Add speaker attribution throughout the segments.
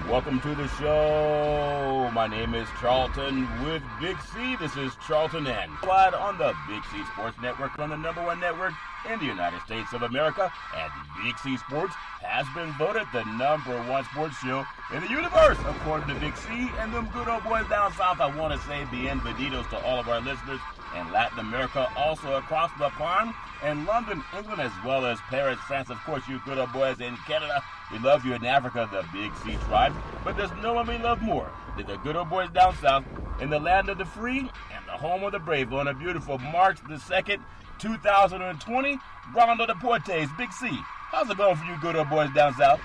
Speaker 1: Welcome to the show. My name is Charlton with Big C. This is Charlton N. Live on the Big C Sports Network, on the #1 network in the United States of America. And Big C Sports has been voted the #1 sports show in the universe, according to Big C and them good old boys down south. I want to say bienvenidos to all of our listeners in Latin America, also across the pond, in London, England, as well as Paris, France. Of course, you good old boys in Canada. We love you in Africa, the Big C tribe. But there's no one we love more than the good old boys down south in the land of the free and the home of the brave on a beautiful March the 2nd, 2020. Rondo Deportes, Big C. How's it going for you good old boys down south?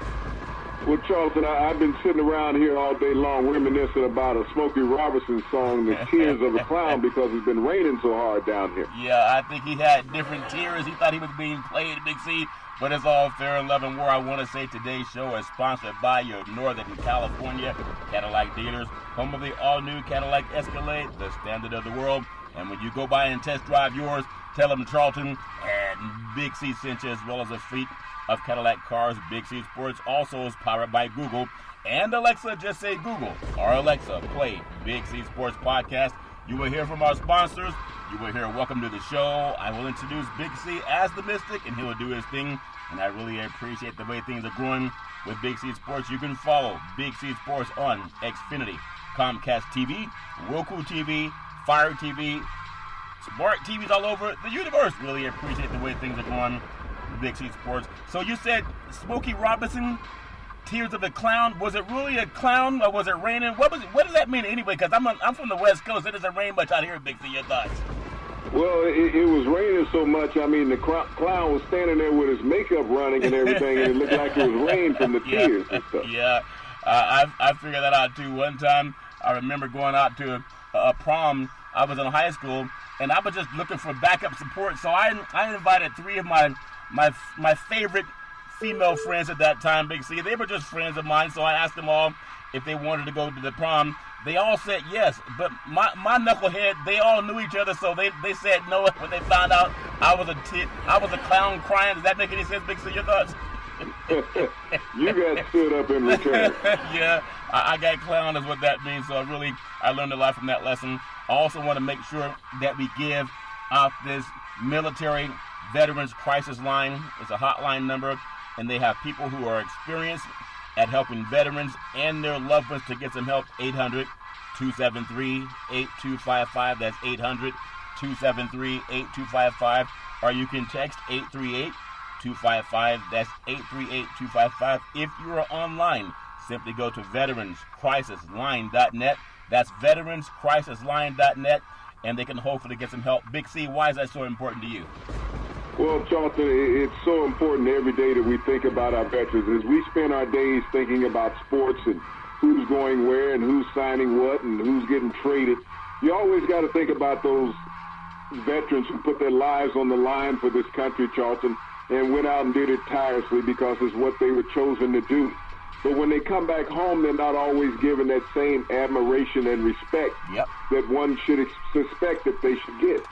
Speaker 2: Well, Charlton, I've been sitting around here all day long reminiscing about a Smokey Robinson song, The Tears of a Clown, because it's been raining so hard down here.
Speaker 1: Yeah, I think he had different tears. He thought he was being played, Big C. But it's all fair and love and war. I want to say today's show is sponsored by your Northern California Cadillac dealers, home of the all-new Cadillac Escalade, the standard of the world. And when you go by and test drive yours, tell them Charlton and Big C sent you, as well as a fleet of Cadillac cars. Big C Sports also is powered by Google. And Alexa, just say Google, or Alexa, play Big C Sports Podcast. You will hear from our sponsors. You will hear welcome to the show. I will introduce Big C as the Mystic, and he will do his thing. And I really appreciate the way things are growing with Big C Sports. You can follow Big C Sports on Xfinity, Comcast TV, Roku TV, Fire TV, smart TVs all over the universe. Really appreciate the way things are going with Big C Sports. So you said Smokey Robinson, Tears of a Clown. Was it really a clown, or was it raining? What does that mean anyway? Because I'm from the West Coast. It doesn't rain much out here, Big C. Your thoughts?
Speaker 2: Well, it was raining so much. I mean, the clown was standing there with his makeup running and everything, and it looked like it was rain from the tears and stuff.
Speaker 1: Yeah, I figured that out too. One time, I remember going out to a prom. I was in high school, and I was just looking for backup support. So I invited three of my favorite female friends at that time, Big C. They were just friends of mine, so I asked them all if they wanted to go to the prom. They all said yes, but my knucklehead, they all knew each other, so they said no when they found out I was a clown crying. Does that make any sense, Big C? Your thoughts?
Speaker 2: You got stood up in return.
Speaker 1: Yeah, I got clown is what that means, so I learned a lot from that lesson. I also want to make sure that we give out this military veterans crisis line. It's a hotline number, and they have people who are experienced at helping veterans and their loved ones to get some help. 800-273-8255. That's 800-273-8255. Or you can text 838-255. That's 838-255. If you are online, simply go to veteranscrisisline.net. That's veteranscrisisline.net, and they can hopefully get some help. Big C, why is that so important to you?
Speaker 2: Well, Charlton, it's so important every day that we think about our veterans. As we spend our days thinking about sports and who's going where and who's signing what and who's getting traded, you always got to think about those veterans who put their lives on the line for this country, Charlton, and went out and did it tirelessly because it's what they were chosen to do. But when they come back home, they're not always given that same admiration and respect that one should suspect that they should get.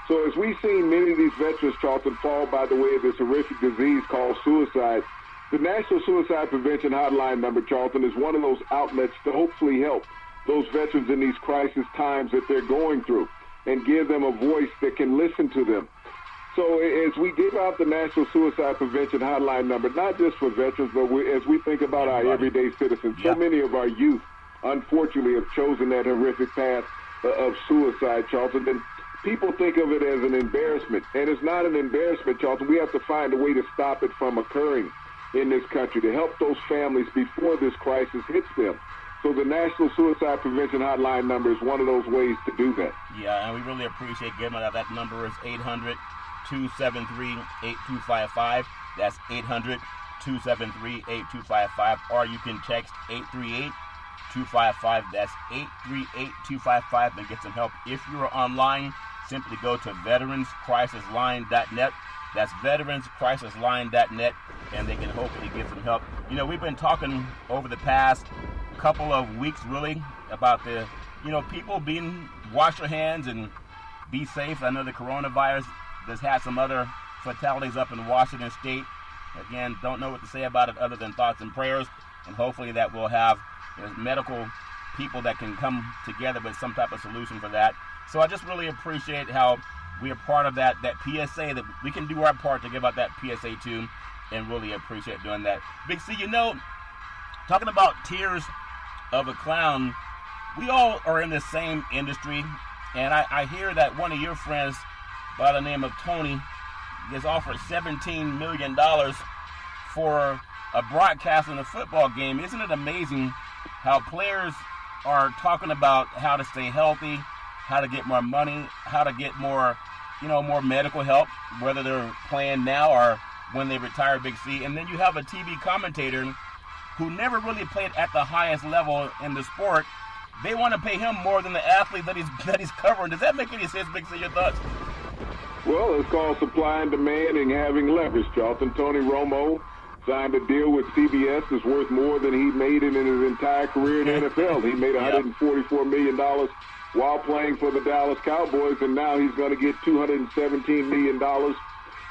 Speaker 2: So as we've seen many of these veterans, Charlton, fall by the way of this horrific disease called suicide, the National Suicide Prevention Hotline number, Charlton, is one of those outlets to hopefully help those veterans in these crisis times that they're going through and give them a voice that can listen to them. So as we give out the National Suicide Prevention Hotline number, not just for veterans, but as we think about our everyday citizens, so many of our youth, unfortunately, have chosen that horrific path of suicide, Charlton. And people think of it as an embarrassment, and it's not an embarrassment, Charlton. We have to find a way to stop it from occurring in this country, to help those families before this crisis hits them. So the National Suicide Prevention Hotline number is one of those ways to do that.
Speaker 1: Yeah, and we really appreciate giving out. That number is 800-273-8255. That's 800-273-8255. Or you can text 838-255. That's 838-255 and get some help. If you are online, simply go to veteranscrisisline.net. That's veteranscrisisline.net, and they can hopefully get some help. You know, we've been talking over the past couple of weeks, really, about the, people being, wash your hands and be safe. I know the coronavirus has had some other fatalities up in Washington State. Again, don't know what to say about it other than thoughts and prayers. and hopefully that we'll have medical people that can come together with some type of solution for that. So I just really appreciate how we are part of that PSA, that we can do our part to give out that PSA too, and really appreciate doing that. Big C, talking about tears of a clown, we all are in the same industry, and I hear that one of your friends by the name of Tony gets offered $17 million for a broadcast in a football game. Isn't it amazing how players are talking about how to stay healthy, how to get more money, how to get more medical help, whether they're playing now or when they retire, Big C. And then you have a TV commentator who never really played at the highest level in the sport. They want to pay him more than the athlete that he's covering. Does that make any sense, Big C? Your thoughts?
Speaker 2: Well, it's called supply and demand and having leverage, Charlton. Tony Romo signed a deal with CBS that's worth more than he made in his entire career in the NFL. He made $144 million while playing for the Dallas Cowboys, and now he's going to get $217 million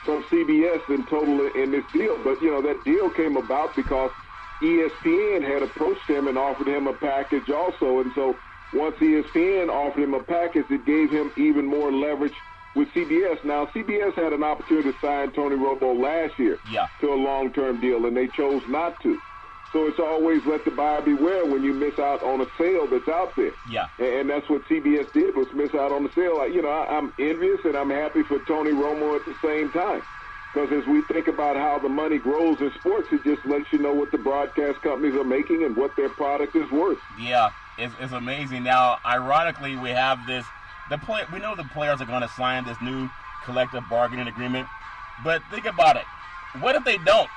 Speaker 2: from CBS in total in this deal. But, that deal came about because ESPN had approached him and offered him a package also. And so once ESPN offered him a package, it gave him even more leverage with CBS. Now, CBS had an opportunity to sign Tony Romo last year to a long-term deal, and they chose not to. So it's always let the buyer beware when you miss out on a sale that's out there.
Speaker 1: Yeah.
Speaker 2: And that's what CBS did, was miss out on the sale. I'm envious and I'm happy for Tony Romo at the same time. Because as we think about how the money grows in sports, it just lets you know what the broadcast companies are making and what their product is worth.
Speaker 1: Yeah, it's amazing. Now, ironically, we have this. We know the players are going to sign this new collective bargaining agreement, but think about it. What if they don't?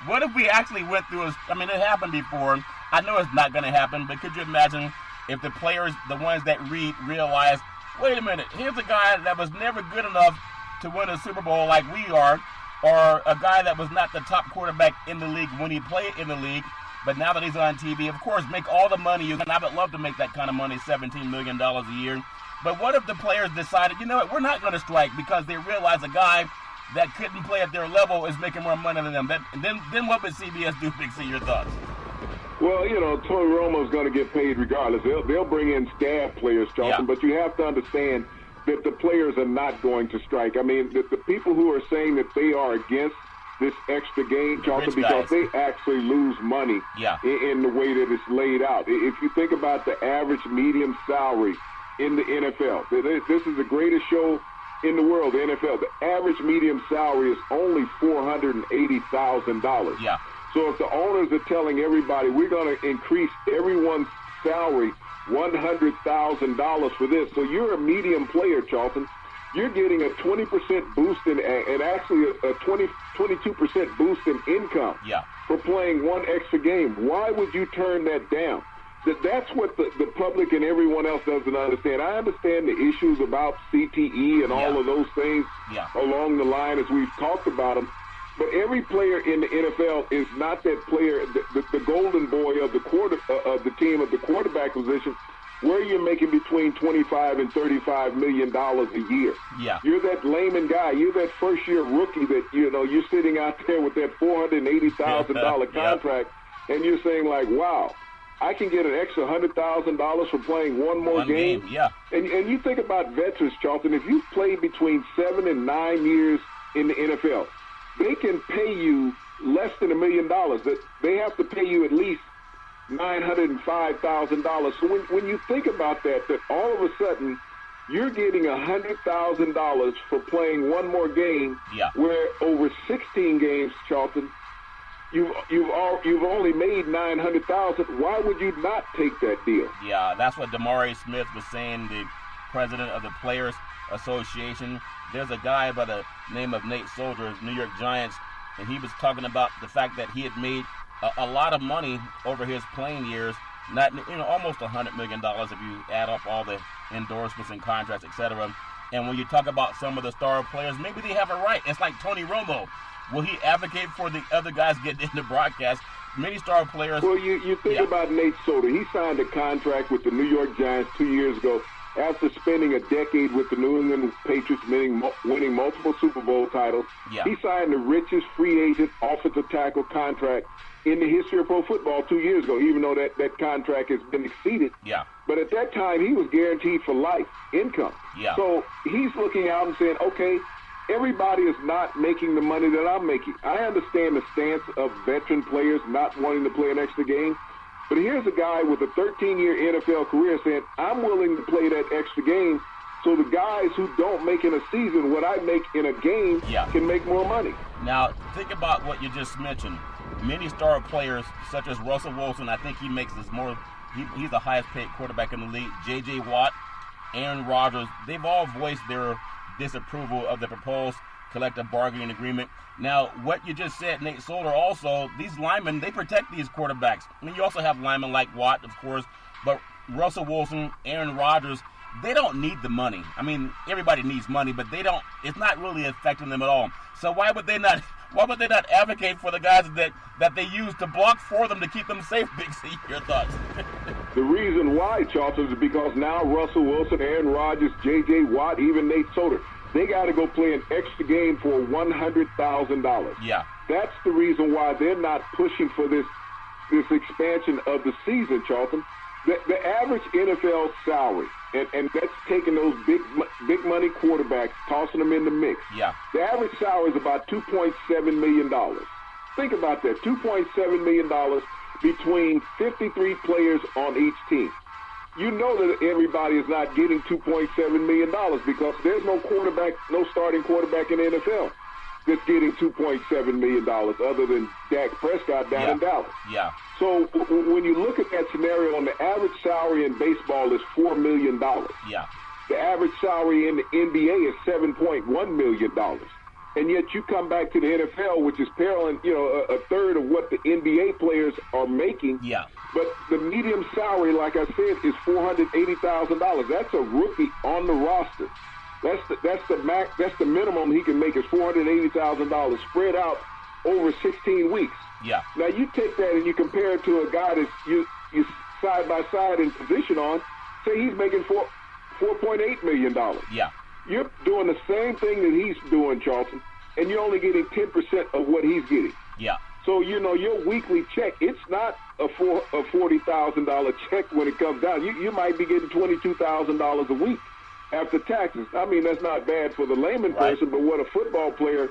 Speaker 1: What if we actually went through it happened before. I know it's not going to happen, but could you imagine if the players, the ones that realize, wait a minute, here's a guy that was never good enough to win a Super Bowl like we are, or a guy that was not the top quarterback in the league when he played in the league, but now that he's on TV, of course, make all the money you can. I would love to make that kind of money, $17 million a year. But what if the players decided, we're not going to strike because they realize a guy that couldn't play at their level is making more money than them? Then what would CBS do, Big C? Your thoughts?
Speaker 2: Well, Tony Romo's going to get paid regardless. They'll bring in staff players, Charlton, but you have to understand that the players are not going to strike. The people who are saying that they are against this extra game, Charlton, because they actually lose money in the way that it's laid out. If you think about the average medium salary in the NFL, this is the greatest show in the world, the NFL. The average medium salary is only $480,000.
Speaker 1: Yeah.
Speaker 2: So if the owners are telling everybody, we're going to increase everyone's salary $100,000 for this, so you're a medium player, Charlton, you're getting a 20% boost and actually a 22% boost in income for playing one extra game. Why would you turn that down? That's what the public and everyone else doesn't understand. I understand the issues about CTE and all of those things along the line as we've talked about them. But every player in the NFL is not that player, the golden boy of the team of the quarterback position, where you're making between $25 and $35 million a year.
Speaker 1: Yeah.
Speaker 2: You're that layman guy. You're that first-year rookie that, you're sitting out there with that $480,000 contract, and you're saying, like, wow, I can get an extra $100,000 for playing one more game.
Speaker 1: Yeah. And
Speaker 2: you think about veterans, Charlton. If you've played between 7 and 9 years in the NFL, they can pay you less than $1 million. They have to pay you at least $905,000. So when you think about that all of a sudden you're getting $100,000 for playing one more game, where over 16 games, Charlton, you've only made $900,000. Why would you not take that deal?
Speaker 1: Yeah, that's what Damari Smith was saying, the president of the Players Association. There's a guy by the name of Nate Soldier, New York Giants, and he was talking about the fact that he had made a lot of money over his playing years, almost $100 million if you add up all the endorsements and contracts, etc. And when you talk about some of the star players, maybe they have a right. It's like Tony Romo. Will he advocate for the other guys getting into broadcast? Many star players.
Speaker 2: Well, you think about Nate Solder. He signed a contract with the New York Giants 2 years ago after spending a decade with the New England Patriots, winning multiple Super Bowl titles.
Speaker 1: Yeah.
Speaker 2: He signed the richest free agent offensive tackle contract in the history of pro football 2 years ago, even though that contract has been exceeded.
Speaker 1: Yeah.
Speaker 2: But at that time, he was guaranteed for life income.
Speaker 1: Yeah.
Speaker 2: So he's looking out and saying, okay, everybody is not making the money that I'm making. I understand the stance of veteran players not wanting to play an extra game. But here's a guy with a 13-year NFL career saying, I'm willing to play that extra game so the guys who don't make in a season what I make in a game can make more money.
Speaker 1: Now, think about what you just mentioned. Many star players, such as Russell Wilson, I think he makes this more, he's the highest paid quarterback in the league. J.J. Watt, Aaron Rodgers, they've all voiced their disapproval of the proposed collective bargaining agreement. Now, what you just said, Nate Solder, also, these linemen, they protect these quarterbacks. I mean, you also have linemen like Watt, of course, but Russell Wilson, Aaron Rodgers, they don't need the money. I mean, everybody needs money, but it's not really affecting them at all. So why would they not advocate for the guys that they use to block for them to keep them safe, Big C? Your thoughts?
Speaker 2: The reason why, Charlton, is because now Russell Wilson, Aaron Rodgers, J.J. Watt, even Nate Solder, they got to go play an extra game for $100,000.
Speaker 1: Yeah.
Speaker 2: That's the reason why they're not pushing for this expansion of the season, Charlton. The average NFL salary, and that's taking those big money quarterbacks, tossing them in the mix.
Speaker 1: Yeah.
Speaker 2: The average salary is about $2.7 million. Think about that, $2.7 million between 53 players on each team. You know that everybody is not getting $2.7 million because there's no starting quarterback in the NFL that's getting $2.7 million other than Dak Prescott down in Dallas.
Speaker 1: Yeah.
Speaker 2: So when you look at that scenario, the average salary in baseball is $4 million.
Speaker 1: Yeah.
Speaker 2: The average salary in the NBA is $7.1 million. And yet you come back to the NFL, which is paralleling, a third of what the NBA players are making.
Speaker 1: Yeah.
Speaker 2: But the medium salary, like I said, is $480,000. That's a rookie on the roster. That's the max. That's the minimum he can make is $480,000 spread out over 16 weeks.
Speaker 1: Yeah.
Speaker 2: Now you take that and you compare it to a guy that you side by side in position on. Say he's making $4.8 million.
Speaker 1: Yeah.
Speaker 2: You're doing the same thing that he's doing, Charlton, and you're only getting 10% of what he's getting.
Speaker 1: Yeah.
Speaker 2: So, your weekly check, it's not a $40,000 check when it comes down. You might be getting $22,000 a week after taxes. I mean, that's not bad for the layman person, but what a football player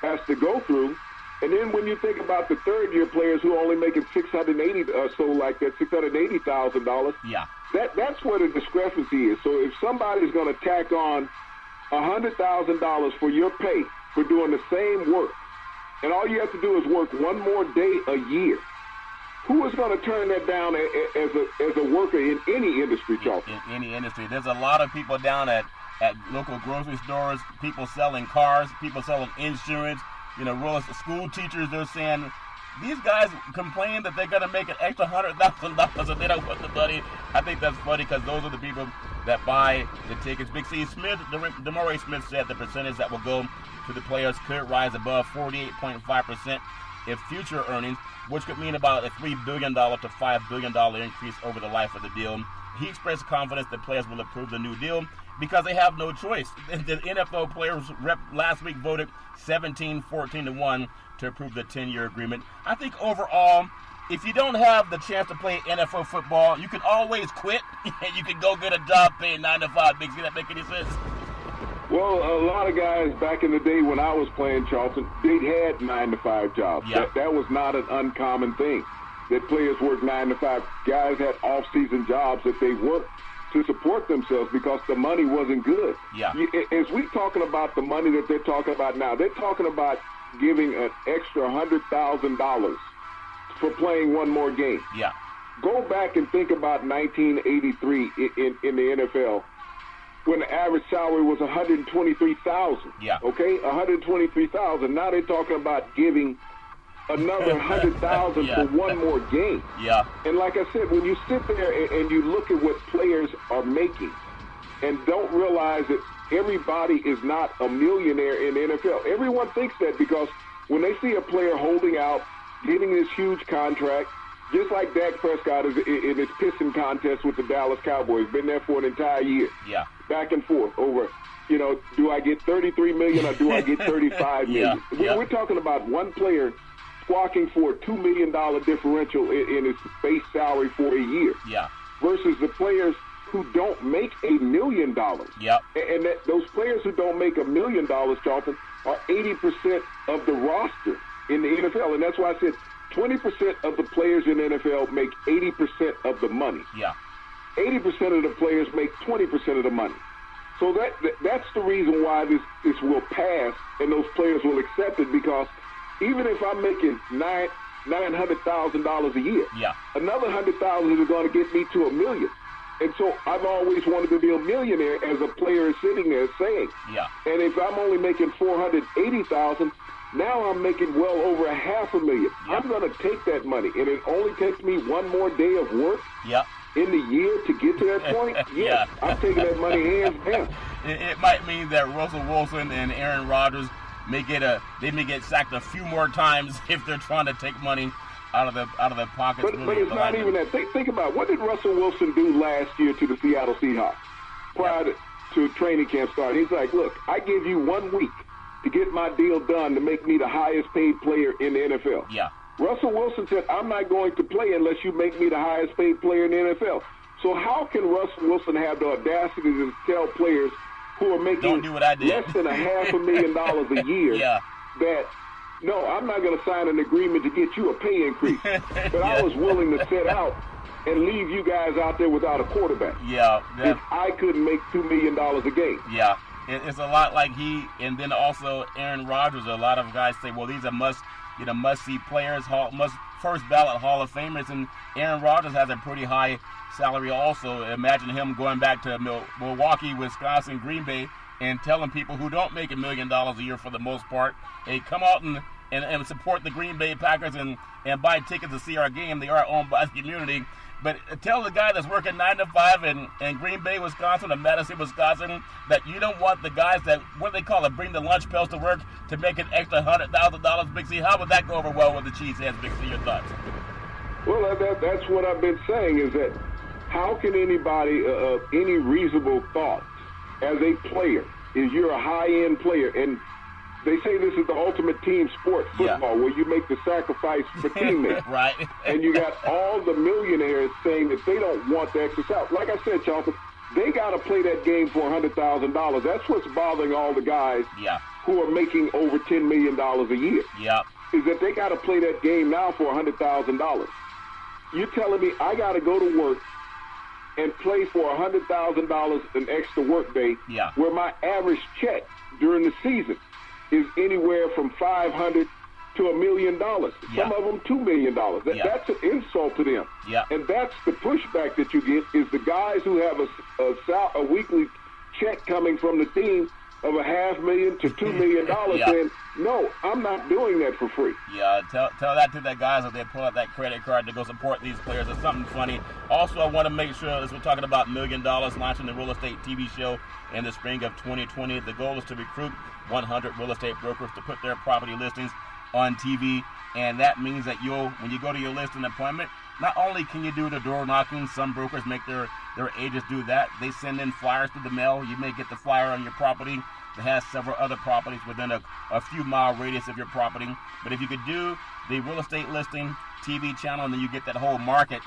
Speaker 2: has to go through. And then when you think about the third-year players who are only making $680,000,
Speaker 1: yeah,
Speaker 2: that's where the discrepancy is. So if somebody's going to tack on $100,000 for your pay for doing the same work, and all you have to do is work one more day a year, who is going to turn that down as a worker in any industry, Charlton?
Speaker 1: In any industry. There's a lot of people down at local grocery stores, people selling cars, people selling insurance, real estate, school teachers. They're saying these guys complain that they're going to make an extra $100,000 and they don't want the money. I think that's funny because those are the people that buy the tickets. Big C Smith, DeMaurice Smith said the percentage that will go to the players could rise above 48.5% if future earnings, which could mean about a $3 billion to $5 billion increase over the life of the deal. He expressed confidence that players will approve the new deal because they have no choice. The NFL players rep last week voted 17-14-1 to approve the 10-year agreement. I think overall, if you don't have the chance to play NFL football, you can always quit. You can go get a job paying 9 to 5. Big C, that make any sense?
Speaker 2: Well, a lot of guys back in the day when I was playing, Charlton, they had 9 to 5 jobs.
Speaker 1: Yeah.
Speaker 2: That was not an uncommon thing. That players worked 9 to 5. Guys had off-season jobs that they worked to support themselves because the money wasn't good.
Speaker 1: Yeah.
Speaker 2: As we talking about the money that they're talking about now, they're talking about giving an extra $100,000 for playing one more game.
Speaker 1: Yeah.
Speaker 2: Go back and think about 1983 in the NFL when the average salary was $123,000.
Speaker 1: Yeah.
Speaker 2: Okay, $123,000. Now they're talking about giving another $100,000
Speaker 1: Yeah.
Speaker 2: for one more game.
Speaker 1: Yeah.
Speaker 2: And like I said, when you sit there and you look at what players are making and don't realize that everybody is not a millionaire in the NFL. Everyone thinks that because when they see a player holding out, getting this huge contract, Just like Dak Prescott is in his pissing contest with the Dallas Cowboys, been there for an entire year.
Speaker 1: Yeah.
Speaker 2: Back and forth over, do I get $33 million or do I get $35 million? We're talking about one player squawking for a $2 million differential in his base salary for a year.
Speaker 1: Yeah.
Speaker 2: Versus the players who don't make $1 million.
Speaker 1: Yep.
Speaker 2: And those players who don't make $1 million, Charlton, are 80% of the roster in the NFL. And that's why I said 20% of the players in the NFL make 80% of the money.
Speaker 1: Yeah.
Speaker 2: 80% of the players make 20% of the money. So that's the reason why this will pass and those players will accept it, because even if I'm making $900,000 a year, another $100,000 is going to get me to $1 million. And so I've always wanted to be a millionaire, as a player is sitting there saying.
Speaker 1: Yeah.
Speaker 2: And if I'm only making $480,000, now I'm making well over $500,000.
Speaker 1: Yeah.
Speaker 2: I'm going to take that money, and it only takes me one more day of work in the year to get to that point. Yes, I'm taking that money hands down.
Speaker 1: It might mean that Russell Wilson and Aaron Rodgers may get sacked a few more times if they're trying to take money out of the pockets.
Speaker 2: But it's not even that. Think about it. What did Russell Wilson do last year to the Seattle Seahawks prior to training camp start? He's like, look, I give you 1 week to get my deal done to make me the highest paid player in the NFL.
Speaker 1: Yeah.
Speaker 2: Russell Wilson said, I'm not going to play unless you make me the highest paid player in the NFL. So how can Russell Wilson have the audacity to tell players who are making less than $500,000 a year that, no, I'm not going to sign an agreement to get you a pay increase. But I was willing to sit out and leave you guys out there without a quarterback.
Speaker 1: Yeah.
Speaker 2: If I couldn't make $2 million a game.
Speaker 1: Yeah. It's a lot like he, and then also Aaron Rodgers. A lot of guys say, well, these are must-see players, first ballot Hall of Famers, and Aaron Rodgers has a pretty high salary also. Imagine him going back to Milwaukee, Wisconsin, Green Bay, and telling people who don't make $1 million a year for the most part, hey, come out and support the Green Bay Packers and buy tickets to see our game. They are owned by the community. But tell the guy that's working 9 to 5 in Green Bay, Wisconsin, or Madison, Wisconsin, that you don't want the guys that, what they call it, bring the lunch pails to work to make an extra $100,000, Big C. How would that go over well with the Cheeseheads, Big C? Your thoughts?
Speaker 2: Well, that's what I've been saying, is that how can anybody of any reasonable thought as a player, is you're a high-end player, and they say this is the ultimate team sport, football, where you make the sacrifice for teammates.
Speaker 1: Right.
Speaker 2: And you got all the millionaires saying that they don't want the extra salary. Like I said, Charlton, they got to play that game for $100,000. That's what's bothering all the guys who are making over $10 million a year.
Speaker 1: Yeah.
Speaker 2: Is that they got to play that game now for $100,000. You're telling me I got to go to work and play for $100,000 an extra work day, where my average check during the season is anywhere from $500,000 to $1 million. Some of them $2 million. That's an insult to them. And that's the pushback that you get, is the guys who have a weekly check coming from the team of $500,000 to $2 million saying, no, I'm not doing that for free.
Speaker 1: Yeah, tell that to the guys that they pull out that credit card to go support these players. It's something funny. Also, I want to make sure, as we're talking about $1 million, launching the real estate TV show in the spring of 2020. The goal is to recruit 100 real estate brokers to put their property listings on TV, and that means that when you go to your listing appointment, not only can you do the door knocking, some brokers make their agents do that. They send in flyers through the mail. You may get the flyer on your property that has several other properties within a few mile radius of your property. But if you could do the real estate listing TV channel, and then you get that whole market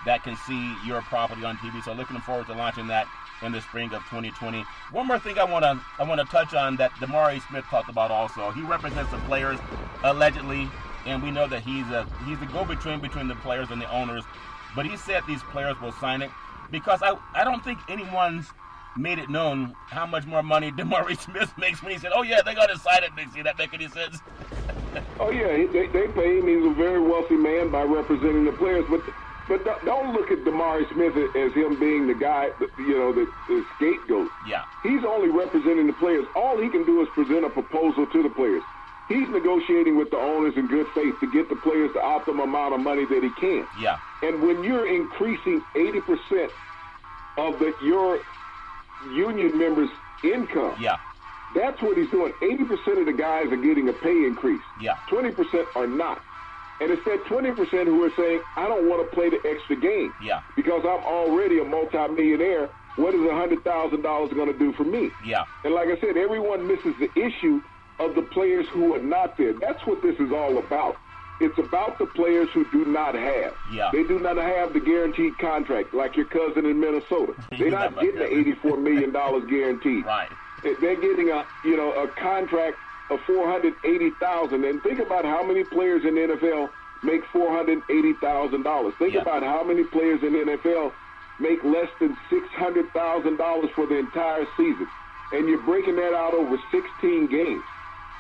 Speaker 1: that can see your property on TV. So looking forward to launching that in the spring of 2020. One more thing I want to touch on that DeMaurice Smith talked about also. He represents the players allegedly, and we know that he's the go-between between the players and the owners. But he said these players will sign it because I don't think anyone's made it known how much more money DeMaurice Smith makes when he said, oh yeah, they're going to sign it, Big C. That make any sense?
Speaker 2: Oh yeah, they pay him. He's a very wealthy man by representing the players, but don't look at DeMaurice Smith as him being the guy, the scapegoat.
Speaker 1: Yeah.
Speaker 2: He's only representing the players. All he can do is present a proposal to the players. He's negotiating with the owners in good faith to get the players the optimum amount of money that he can.
Speaker 1: Yeah.
Speaker 2: And when you're increasing 80% of your union members' income, that's what he's doing. 80% of the guys are getting a pay increase. 20% are not. And it's that 20% who are saying, I don't want to play the extra game.
Speaker 1: Yeah.
Speaker 2: Because I'm already a multimillionaire. What is $100,000 going to do for me?
Speaker 1: Yeah.
Speaker 2: And like I said, everyone misses the issue of the players who are not there. That's what this is all about. It's about the players who do not have.
Speaker 1: Yeah.
Speaker 2: They do not have the guaranteed contract, like your cousin in Minnesota. They're not getting the $84 million guaranteed.
Speaker 1: Right.
Speaker 2: They're getting a contract of $480,000. And think about how many players in the NFL make $480,000. Think about how many players in the NFL make less than $600,000 for the entire season. And you're breaking that out over 16 games.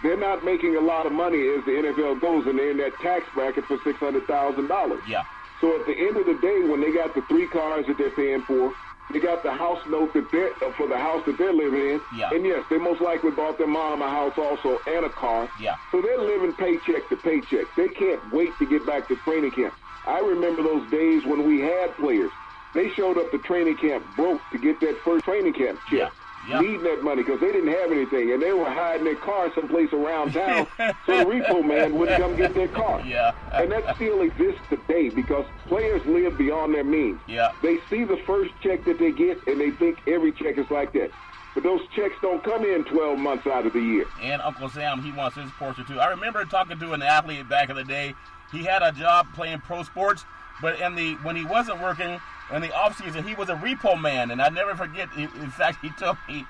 Speaker 2: They're not making a lot of money as the NFL goes, and they're in that tax bracket for $600,000.
Speaker 1: Yeah.
Speaker 2: So at the end of the day, when they got the 3 cars that they're paying for, they got the house note that they're for the house that they're living in.
Speaker 1: Yeah.
Speaker 2: And yes, they most likely bought their mom a house also and a car.
Speaker 1: Yeah.
Speaker 2: So they're living paycheck to paycheck. They can't wait to get back to training camp. I remember those days when we had players. They showed up to training camp broke to get that first training camp check.
Speaker 1: Yeah. Yep.
Speaker 2: Needing that money because they didn't have anything, and they were hiding their car someplace around town so the repo man wouldn't come get their car.
Speaker 1: Yeah.
Speaker 2: And that still exists today because players live beyond their means.
Speaker 1: Yeah.
Speaker 2: They see the first check that they get, and they think every check is like that. But those checks don't come in 12 months out of the year.
Speaker 1: And Uncle Sam, he wants his portion too. I remember talking to an athlete back in the day. He had a job playing pro sports, but when he wasn't working, in the offseason, he was a repo man, and I never forget. In fact, he told me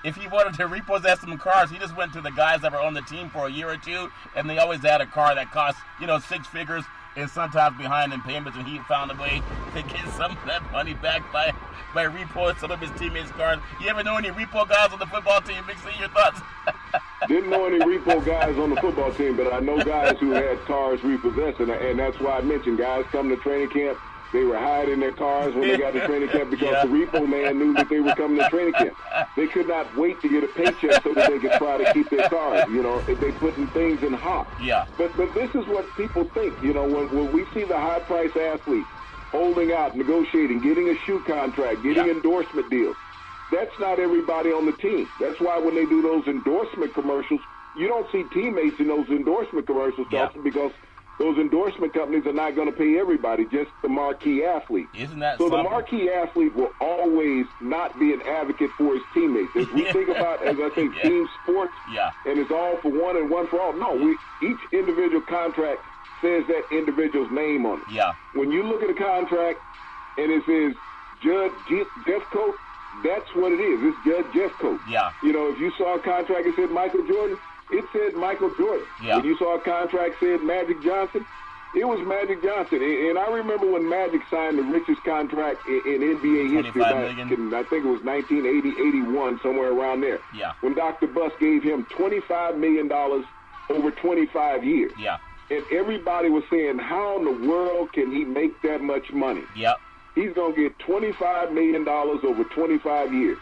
Speaker 1: if he wanted to repossess some cars, he just went to the guys that were on the team for a year or two, and they always had a car that cost 6 figures, and sometimes behind in payments, and he found a way to get some of that money back by repoing some of his teammates' cars. You ever know any repo guys on the football team? Big C, your thoughts?
Speaker 2: Didn't know any repo guys on the football team, but I know guys who had cars repossessed, and that's why I mentioned guys come to training camp. They were hiding their cars when they got to training camp because the repo man knew that they were coming to training camp. They could not wait to get a paycheck so that they could try to keep their cars. They putting things in hot.
Speaker 1: Yeah.
Speaker 2: But this is what people think. When we see the high-price athletes holding out, negotiating, getting a shoe contract, getting endorsement deals, that's not everybody on the team. That's why when they do those endorsement commercials, you don't see teammates in those endorsement commercials, Charleston, because those endorsement companies are not going to pay everybody, just the marquee athlete.
Speaker 1: Isn't that
Speaker 2: so?
Speaker 1: something?
Speaker 2: The marquee athlete will always not be an advocate for his teammates. As we think about, as I say, team sports, and it's all for one and one for all. No, each individual contract says that individual's name on it.
Speaker 1: Yeah.
Speaker 2: When you look at a contract and it says Judge Jeffcoat, that's what it is. It's Judge Jeffcoat.
Speaker 1: Yeah.
Speaker 2: If you saw a contract that said Michael Jordan, it said Michael Jordan.
Speaker 1: Yeah.
Speaker 2: When you saw a contract said Magic Johnson, it was Magic Johnson. And I remember when Magic signed the richest contract in NBA history back in, I think it was 1980, 81, somewhere around there.
Speaker 1: Yeah.
Speaker 2: When Dr. Buss gave him $25 million over 25 years.
Speaker 1: Yeah.
Speaker 2: And everybody was saying, how in the world can he make that much money?
Speaker 1: Yep.
Speaker 2: He's going to get $25 million over 25 years.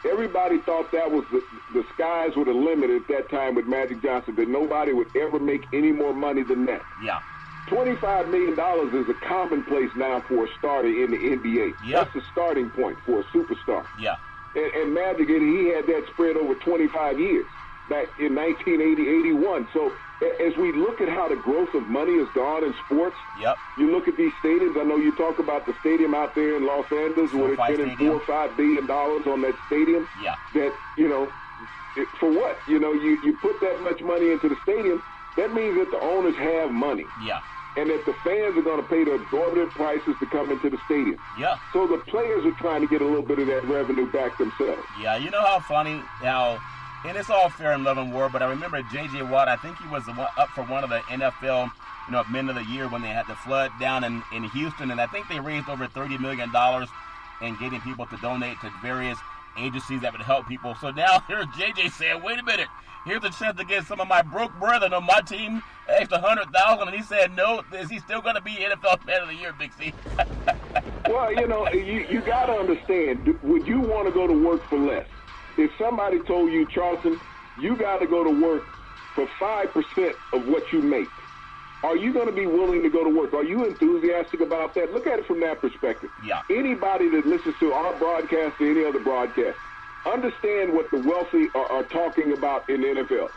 Speaker 2: Everybody thought that was the skies were the limit at that time with Magic Johnson, that nobody would ever make any more money than that.
Speaker 1: Yeah.
Speaker 2: $25 million is a commonplace now for a starter in the NBA.
Speaker 1: Yeah.
Speaker 2: That's the starting point for a superstar.
Speaker 1: Yeah.
Speaker 2: And Magic, he had that spread over 25 years back in 1980, 81. So as we look at how the growth of money has gone in sports, you look at these stadiums. I know you talk about the stadium out there in Los Angeles where they're spending $4 or $5 billion on that stadium.
Speaker 1: Yeah.
Speaker 2: That, for what? You put that much money into the stadium, that means that the owners have money.
Speaker 1: Yeah.
Speaker 2: And that the fans are going to pay the exorbitant prices to come into the stadium.
Speaker 1: Yeah.
Speaker 2: So the players are trying to get a little bit of that revenue back themselves.
Speaker 1: Yeah, you know how funny and it's all fair in love and war, but I remember J.J. Watt, I think he was up for one of the NFL, Men of the Year when they had the flood down in Houston, and I think they raised over $30 million in getting people to donate to various agencies that would help people. So now here's J.J. saying, wait a minute, here's a chance to get some of my broke brethren on my team extra $100,000, and he said, no, is he still going to be NFL Man of the Year, Big C?
Speaker 2: Well, you got to understand, would you want to go to work for less? If somebody told you, Charleston, you got to go to work for 5% of what you make, are you going to be willing to go to work? Are you enthusiastic about that? Look at it from that perspective.
Speaker 1: Yeah.
Speaker 2: Anybody that listens to our broadcast or any other broadcast, understand what the wealthy are talking about in the NFL.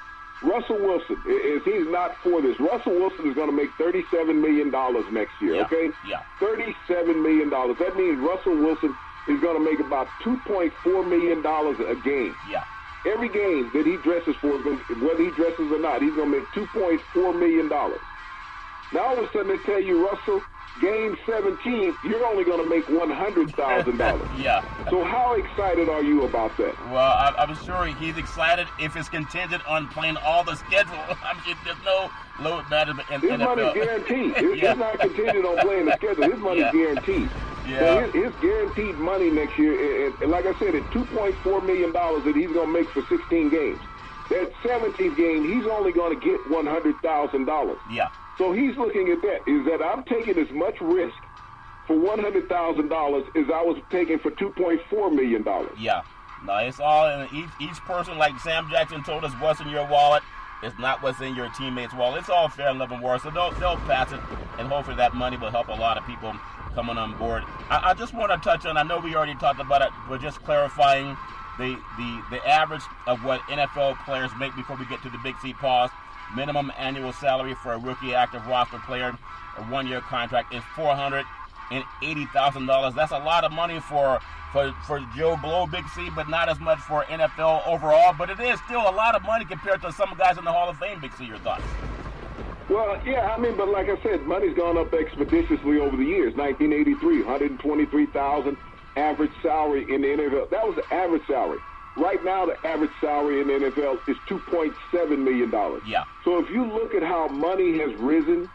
Speaker 2: Russell Wilson, if he's not for this, Russell Wilson is going to make $37 million next year, okay?
Speaker 1: Yeah.
Speaker 2: $37 million. That means Russell Wilson is going to make about $2.4 million a game.
Speaker 1: Yeah.
Speaker 2: Every game that he dresses for, whether he dresses or not, he's going to make $2.4 million. Now all of a sudden they tell you, Russell, game 17, you're only going to make $100,000.
Speaker 1: Yeah.
Speaker 2: So how excited are you about that?
Speaker 1: Well, I'm sure he's excited if it's contingent on playing all the schedule. I mean, there's no load management in
Speaker 2: His
Speaker 1: NFL.
Speaker 2: money's guaranteed. It's not contingent on playing the schedule. His money's guaranteed.
Speaker 1: Yeah.
Speaker 2: So his guaranteed money next year, and like I said, at $2.4 million that he's going to make for 16 games. That 17th game, he's only going to get $100,000.
Speaker 1: Yeah.
Speaker 2: So he's looking at that, is that I'm taking as much risk for $100,000 as I was taking for $2.4 million.
Speaker 1: Yeah. No, it's all in each person, like Sam Jackson told us, what's in your wallet. It's not what's in your teammate's wallet. It's all fair and love and war. So they'll pass it, and hopefully that money will help a lot of people coming on board. I just want to touch on, I know we already talked about it, but just clarifying the average of what NFL players make before we get to the Big C pause. Minimum annual salary for a rookie active roster player, a one-year contract, is $480,000. That's a lot of money for Joe Blow, Big C, but not as much for NFL overall. But it is still a lot of money compared to some guys in the Hall of Fame, Big C. Your thoughts?
Speaker 2: Well, yeah, I mean, but like I said, money's gone up expeditiously over the years. 1983, $123,000 average salary in the NFL. That was the average salary. Right now, the average salary in the NFL is $2.7 million.
Speaker 1: Yeah.
Speaker 2: So if you look at how money has risen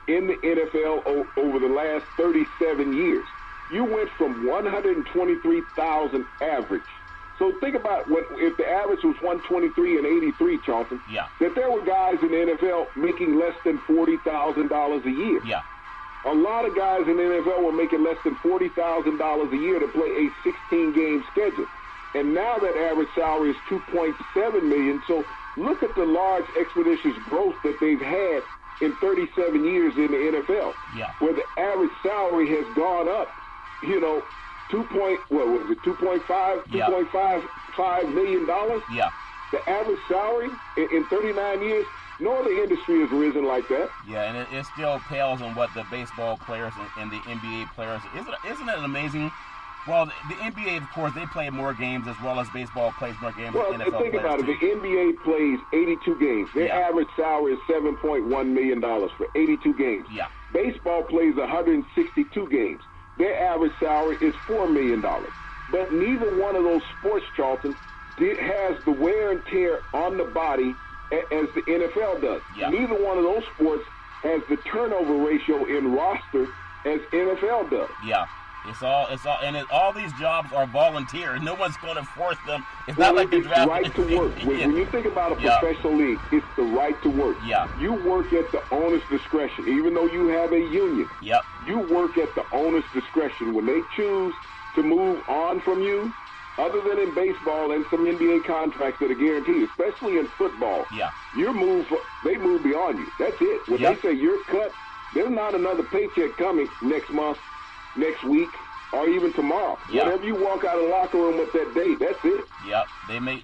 Speaker 2: in the NFL over the last 37 years, you went from $123,000 average. So think about if the average was $123 and 83, Charlton.
Speaker 1: Yeah.
Speaker 2: That there were guys in the NFL making less than $40,000 a year.
Speaker 1: Yeah.
Speaker 2: A lot of guys in the NFL were making less than $40,000 a year to play a 16-game schedule. And now that average salary is $2.7 million. So look at the large expeditious growth that they've had in 37 years in the NFL.
Speaker 1: Yeah.
Speaker 2: Where the average salary has gone up, $2.5 million.
Speaker 1: Yeah.
Speaker 2: The average salary in 39 years, no other industry has risen like that.
Speaker 1: Yeah, and it still pales on what the baseball players and the NBA players. Isn't it amazing? Well, the NBA, of course, they play more games as well as baseball plays more games than NFL players.
Speaker 2: Well, think about it. The NBA plays 82 games. Their average salary is $7.1 million for 82 games.
Speaker 1: Yeah.
Speaker 2: Baseball plays 162 games. Their average salary is $4 million. But neither one of those sports, Charlton, has the wear and tear on the body as the NFL does.
Speaker 1: Yeah.
Speaker 2: Neither one of those sports has the turnover ratio in roster as NFL does.
Speaker 1: Yeah. All these jobs are volunteer. No one's going to force them. It's not like the draft.
Speaker 2: It's right to work. When you think about a professional league, it's the right to work.
Speaker 1: Yeah.
Speaker 2: You work at the owner's discretion. Even though you have a union,
Speaker 1: yep.
Speaker 2: You work at the owner's discretion. When they choose to move on from you, other than in baseball and some NBA contracts that are guaranteed, especially in football, they move beyond you. That's it. When they say you're cut, there's not another paycheck coming next month, next week, or even tomorrow. Whenever you walk out of the locker room with that date, that's it.
Speaker 1: Yep. They make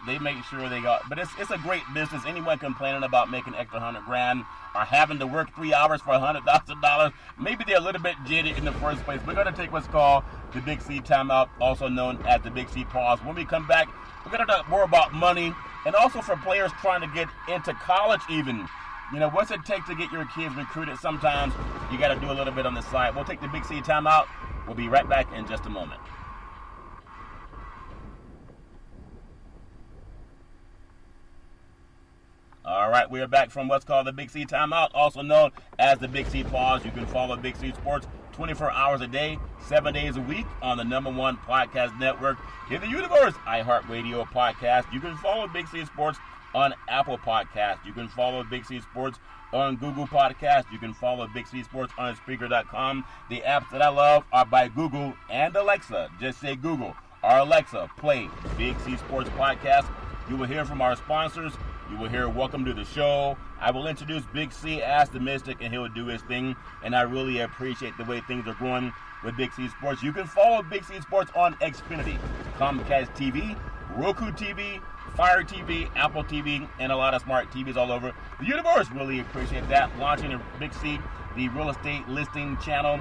Speaker 1: sure they got. But it's a great business. Anyone complaining about making extra $100,000 or having to work 3 hours for $100,000, maybe they're a little bit jaded in the first place. We're going to take what's called the Big C timeout, also known as the Big C pause. When we come back, we're going to talk more about money and also for players trying to get into college even. What's it take to get your kids recruited? Sometimes you got to do a little bit on the side. We'll take the Big C timeout. We'll be right back in just a moment. All right, we are back from what's called the Big C timeout, also known as the Big C pause. You can follow Big C Sports 24 hours a day, 7 days a week on the #1 podcast network in the universe, iHeartRadio podcast. You can follow Big C Sports on Apple Podcasts. You can follow Big C Sports on Google Podcasts. You can follow Big C Sports on Spreaker.com. The apps that I love are by Google and Alexa. Just say Google or Alexa, play Big C Sports Podcast. You will hear from our sponsors. You will hear Welcome to the Show. I will introduce Big C as the Mystic, and he'll do his thing. And I really appreciate the way things are going with Big C Sports. You can follow Big C Sports on Xfinity, Comcast TV, Roku TV, Fire TV, Apple TV, and a lot of smart TVs all over the universe. Really appreciate that. Launching a Big C, the real estate listing channel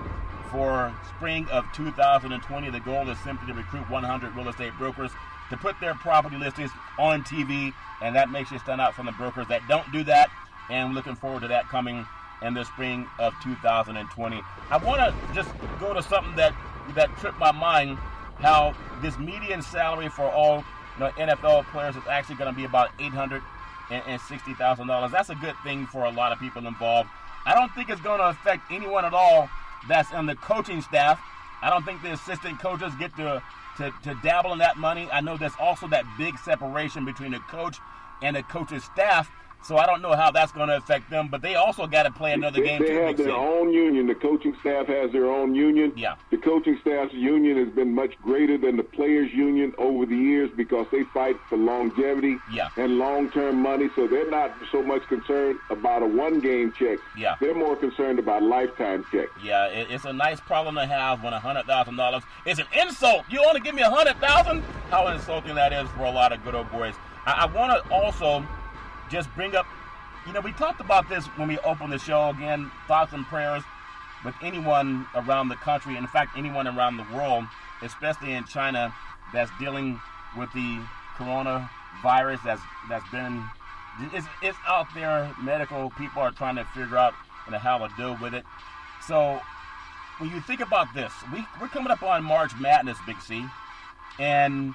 Speaker 1: for spring of 2020. The goal is simply to recruit 100 real estate brokers to put their property listings on TV, and that makes you stand out from the brokers that don't do that. And looking forward to that coming in the spring of 2020. I want to just go to something that tripped my mind, how this median salary for all NFL players is actually going to be about $860,000. That's a good thing for a lot of people involved. I don't think it's going to affect anyone at all that's on the coaching staff. I don't think the assistant coaches get to dabble in that money. I know there's also that big separation between the coach and the coach's staff. So I don't know how that's going to affect them, but they also got to play another game.
Speaker 2: They have their own union. The coaching staff has their own union.
Speaker 1: Yeah.
Speaker 2: The coaching staff's union has been much greater than the players' union over the years because they fight for longevity and long-term money. So they're not so much concerned about a one-game check.
Speaker 1: Yeah.
Speaker 2: They're more concerned about lifetime check.
Speaker 1: Yeah, it's a nice problem to have when $100,000 is an insult. You want to give me $100,000? How insulting that is for a lot of good old boys. I want to also just bring up, we talked about this when we opened the show. Again, thoughts and prayers with anyone around the country, in fact, anyone around the world, especially in China, that's dealing with the coronavirus that's been, it's out there. Medical people are trying to figure out how to deal with it. So when you think about this, we're coming up on March Madness, Big C, and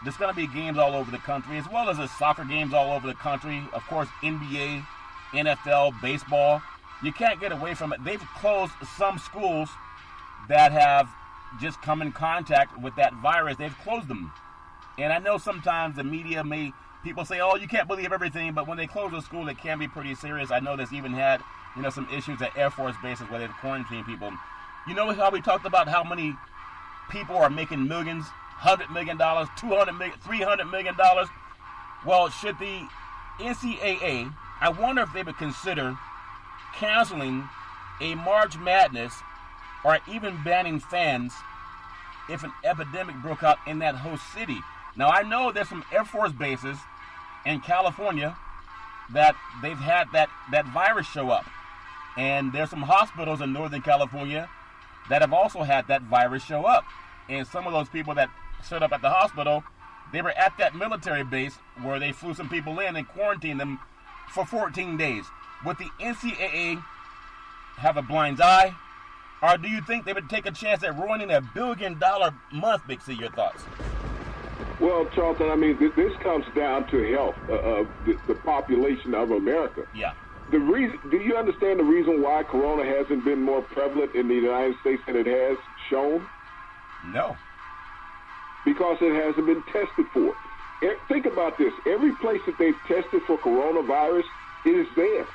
Speaker 1: there's going to be games all over the country, as well as the soccer games all over the country. Of course, NBA, NFL, baseball. You can't get away from it. They've closed some schools that have just come in contact with that virus. They've closed them. And I know sometimes the media people say, oh, you can't believe everything, but when they close a school, it can be pretty serious. I know there's even had, some issues at Air Force bases where they've quarantined people. You know how we talked about how many people are making millions? $100 million, $200 million, $300 million. Well, should the NCAA, I wonder if they would consider canceling a March Madness or even banning fans if an epidemic broke out in that host city. Now, I know there's some Air Force bases in California that they've had that virus show up. And there's some hospitals in Northern California that have also had that virus show up. And some of those people that showed up at the hospital, they were at that military base where they flew some people in and quarantined them for 14 days. Would the NCAA have a blind eye? Or do you think they would take a chance at ruining $1 billion month, Big C? Your thoughts?
Speaker 2: Well, Charlton, this comes down to health of the population of America.
Speaker 1: Yeah.
Speaker 2: Do you understand the reason why corona hasn't been more prevalent in the United States than it has shown?
Speaker 1: No.
Speaker 2: Because it hasn't been tested for. Think about this. Every place that they've tested for coronavirus, it is there.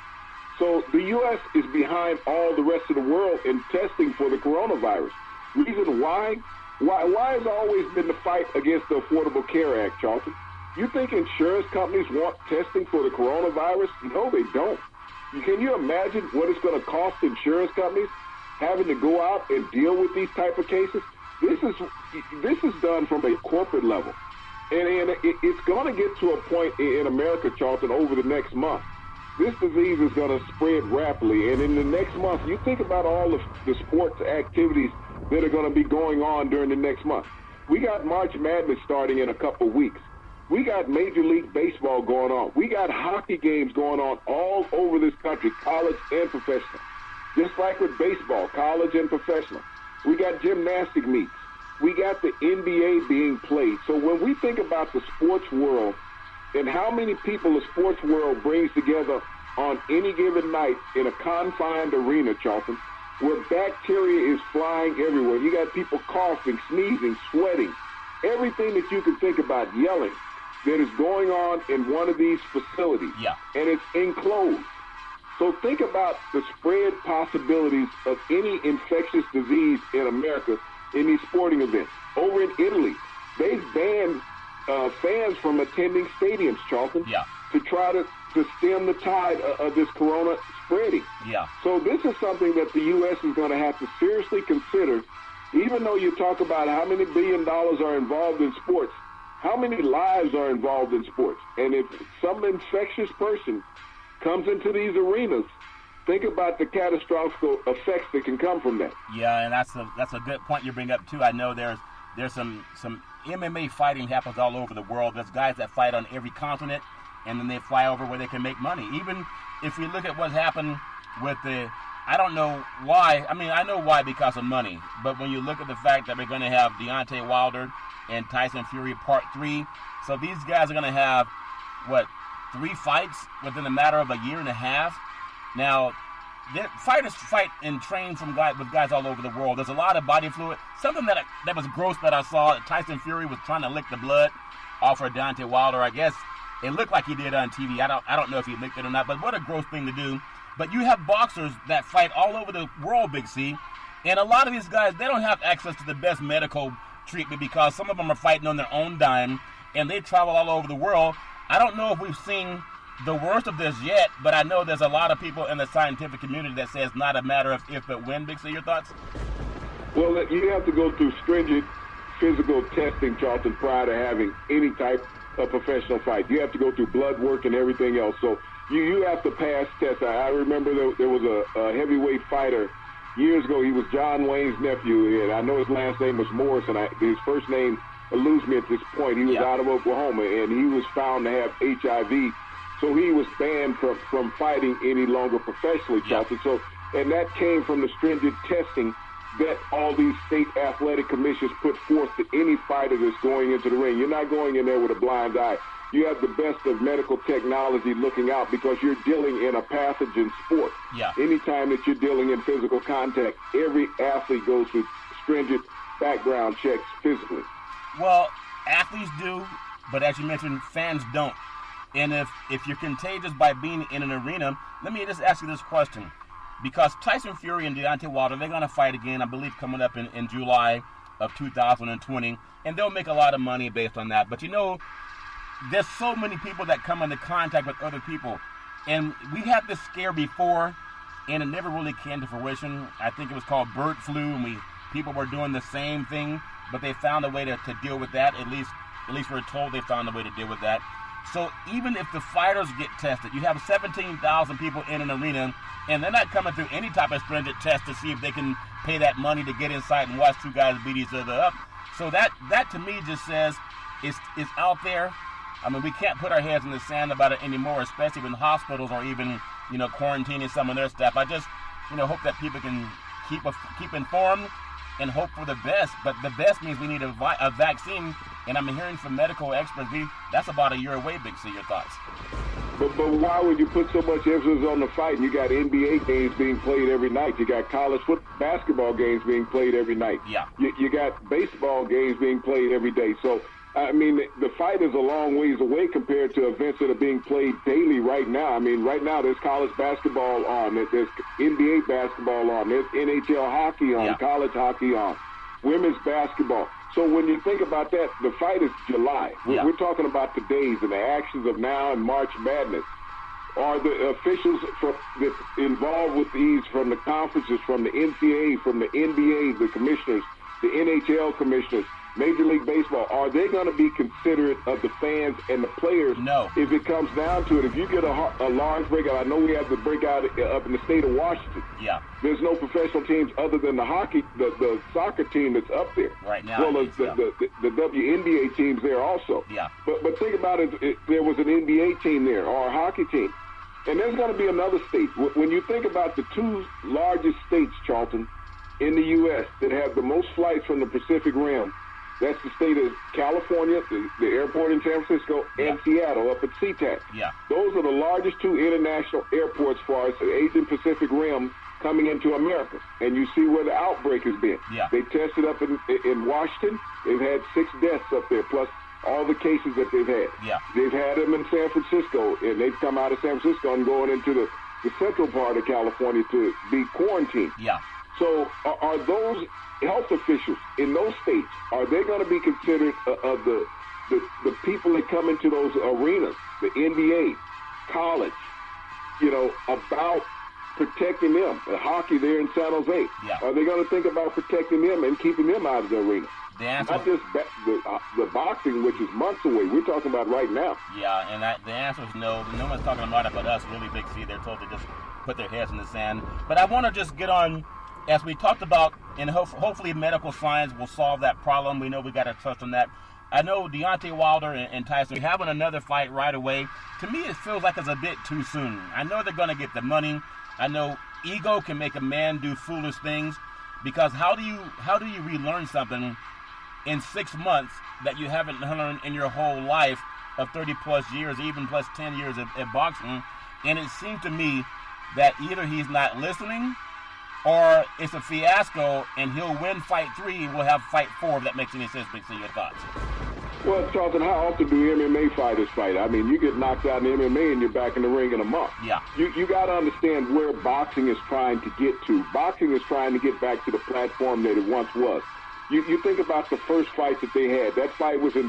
Speaker 2: So the U.S. is behind all the rest of the world in testing for the coronavirus. Reason why? Why has always been the fight against the Affordable Care Act, Charlton? You think insurance companies want testing for the coronavirus? No, they don't. Can you imagine what it's going to cost insurance companies having to go out and deal with these type of cases? This is done from a corporate level. And it's going to get to a point in America, Charlton, over the next month. This disease is going to spread rapidly. And in the next month, you think about all of the sports activities that are going to be going on during the next month. We got March Madness starting in a couple of weeks. We got Major League Baseball going on. We got hockey games going on all over this country, college and professional. Just like with baseball, college and professional. We got gymnastic meets. We got the NBA being played. So when we think about the sports world and how many people the sports world brings together on any given night in a confined arena, Charlton, where bacteria is flying everywhere. You got people coughing, sneezing, sweating, everything that you can think about, yelling, that is going on in one of these facilities.
Speaker 1: Yeah.
Speaker 2: And it's enclosed. So think about the spread possibilities of any infectious disease in America in these sporting events. Over in Italy, they've banned fans from attending stadiums, Charlton, to try to stem the tide of this corona spreading.
Speaker 1: Yeah.
Speaker 2: So this is something that the U.S. is going to have to seriously consider, even though you talk about how many $1 billion are involved in sports. How many lives are involved in sports? And if some infectious person comes into these arenas, think about the catastrophic effects that can come from that.
Speaker 1: Yeah, and that's a good point you bring up too. I know there's some MMA fighting happens all over the world. There's guys that fight on every continent, and then they fly over where they can make money. Even if we look at what happened with I don't know why. I mean, I know why, because of money. But when you look at the fact that we're going to have Deontay Wilder and Tyson Fury Part 3, so these guys are going to have, 3 fights within a matter of a year and a half? Now, fighters fight and train with guys all over the world. There's a lot of body fluid. Something that was gross that I saw, Tyson Fury was trying to lick the blood off of Deontay Wilder. I guess it looked like he did on TV. I don't know if he licked it or not, but what a gross thing to do. But you have boxers that fight all over the world, Big C, and a lot of these guys, they don't have access to the best medical treatment because some of them are fighting on their own dime, and they travel all over the world. I don't know if we've seen the worst of this yet, but I know there's a lot of people in the scientific community that say it's not a matter of if but when. Big C, your thoughts?
Speaker 2: Well, you have to go through stringent physical testing, Charlton, prior to having any type of professional fight. You have to go through blood work and everything else. So you have to pass tests. I remember there was a heavyweight fighter years ago. He was John Wayne's nephew, and I know his last name was Morrison. His first name eludes me at this point. He was out of Oklahoma, and he was found to have HIV. So he was banned from fighting any longer professionally, Charlton. So, and that came from the stringent testing that all these state athletic commissions put forth to any fighter that's going into the ring. You're not going in there with a blind eye. You have the best of medical technology looking out because you're dealing in a pathogen sport.
Speaker 1: Yeah.
Speaker 2: Anytime that you're dealing in physical contact, every athlete goes through stringent background checks physically.
Speaker 1: Well, athletes do, but as you mentioned, fans don't. And if you're contagious by being in an arena, let me just ask you this question. Because Tyson Fury and Deontay Wilder, they're going to fight again, I believe, coming up in July of 2020. And they'll make a lot of money based on that. But, you know, there's so many people that come into contact with other people. And we had this scare before, and it never really came to fruition. I think it was called bird flu, and people were doing the same thing. But they found a way to deal with that. At least we're told they found a way to deal with that. So even if the fighters get tested, you have 17,000 people in an arena, and they're not coming through any type of stringent test to see if they can pay that money to get inside and watch two guys beat each other up. So that to me just says it's out there. I mean, we can't put our heads in the sand about it anymore, especially when hospitals are even, quarantining some of their staff. I just, hope that people can keep informed and hope for the best. But the best means we need a vaccine. And I'm hearing from medical experts, that's about a year away, Big C. Your thoughts?
Speaker 2: But why would you put so much emphasis on the fight? You got NBA games being played every night. You got college basketball games being played every night.
Speaker 1: Yeah.
Speaker 2: You got baseball games being played every day. So, I mean, the fight is a long ways away compared to events that are being played daily right now. I mean, right now there's college basketball on. There's NBA basketball on. There's NHL hockey on, college hockey on, women's basketball. So when you think about that, the fight is July. We're talking about the days and the actions of now and March Madness. Are the officials that's involved with these from the conferences, from the NCAA, from the NBA, the commissioners, the NHL commissioners, Major League Baseball, are they going to be considerate of the fans and the players?
Speaker 1: No.
Speaker 2: If it comes down to it, if you get a large breakout, I know we have the breakout up in the state of Washington.
Speaker 1: Yeah.
Speaker 2: There's no professional teams other than the soccer team that's up there.
Speaker 1: Right now.
Speaker 2: Well, the WNBA teams there also.
Speaker 1: Yeah.
Speaker 2: But think about it, there was an NBA team there or a hockey team. And there's going to be another state. When you think about the two largest states, Charlton, in the U.S. that have the most flights from the Pacific Rim, that's the state of California, the airport in San Francisco, and Seattle up at SeaTac.
Speaker 1: Yeah. Those
Speaker 2: are the largest two international airports as far as the Asian Pacific Rim coming into America. And you see where the outbreak has been.
Speaker 1: Yeah.
Speaker 2: They tested up in Washington. They've had 6 deaths up there, plus all the cases that they've had.
Speaker 1: Yeah.
Speaker 2: They've had them in San Francisco, and they've come out of San Francisco and going into the central part of California to be quarantined.
Speaker 1: Yeah.
Speaker 2: So are those health officials in those states, are they going to be considered of the people that come into those arenas, the NBA, college, about protecting them? The hockey there in San Jose,
Speaker 1: yeah.
Speaker 2: Are they going to think about protecting them and keeping them out of the arena?
Speaker 1: The answer,
Speaker 2: not just the boxing, which is months away. We're talking about right now.
Speaker 1: Yeah, and the answer is no. No one's talking about it but us, really, Big C. They're told to just put their heads in the sand. But I want to just get on, as we talked about, and hopefully medical science will solve that problem. We know we got to touch on that. I know Deontay Wilder and Tyson having another fight right away. To me, it feels like it's a bit too soon. I know they're going to get the money. I know ego can make a man do foolish things, because how do you relearn something in 6 months that you haven't learned in your whole life of 30 plus years, even plus 10 years of boxing? And it seems to me that either he's not listening or it's a fiasco and he'll win fight 3 and we'll have fight 4, if that makes any sense. Big C, your thoughts?
Speaker 2: Well, Charlton, how often do MMA fighters fight? I mean, you get knocked out in MMA and you're back in the ring in a month.
Speaker 1: Yeah.
Speaker 2: You got to understand where boxing is trying to get to. Boxing is trying to get back to the platform that it once was. You think about the first fight that they had. That fight was in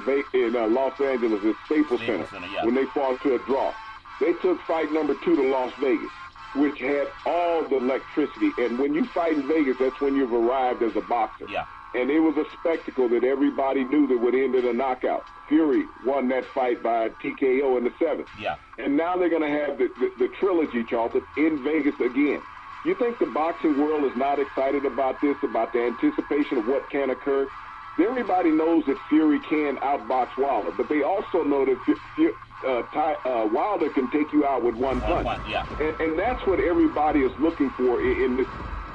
Speaker 2: Los Angeles at Staples Center
Speaker 1: yeah.
Speaker 2: when they fought to a draw. They took fight number 2 to Las Vegas, which had all the electricity. And when you fight in Vegas, that's when you've arrived as a boxer.
Speaker 1: Yeah.
Speaker 2: And it was a spectacle that everybody knew that would end in a knockout. Fury won that fight by TKO in the 7th.
Speaker 1: Yeah.
Speaker 2: And now they're going to have the trilogy, Charlton, in Vegas again. You think the boxing world is not excited about this, about the anticipation of what can occur? Everybody knows that Fury can outbox Wilder, but they also know that Wilder can take you out with one punch.
Speaker 1: Yeah.
Speaker 2: And that's what everybody is looking for in this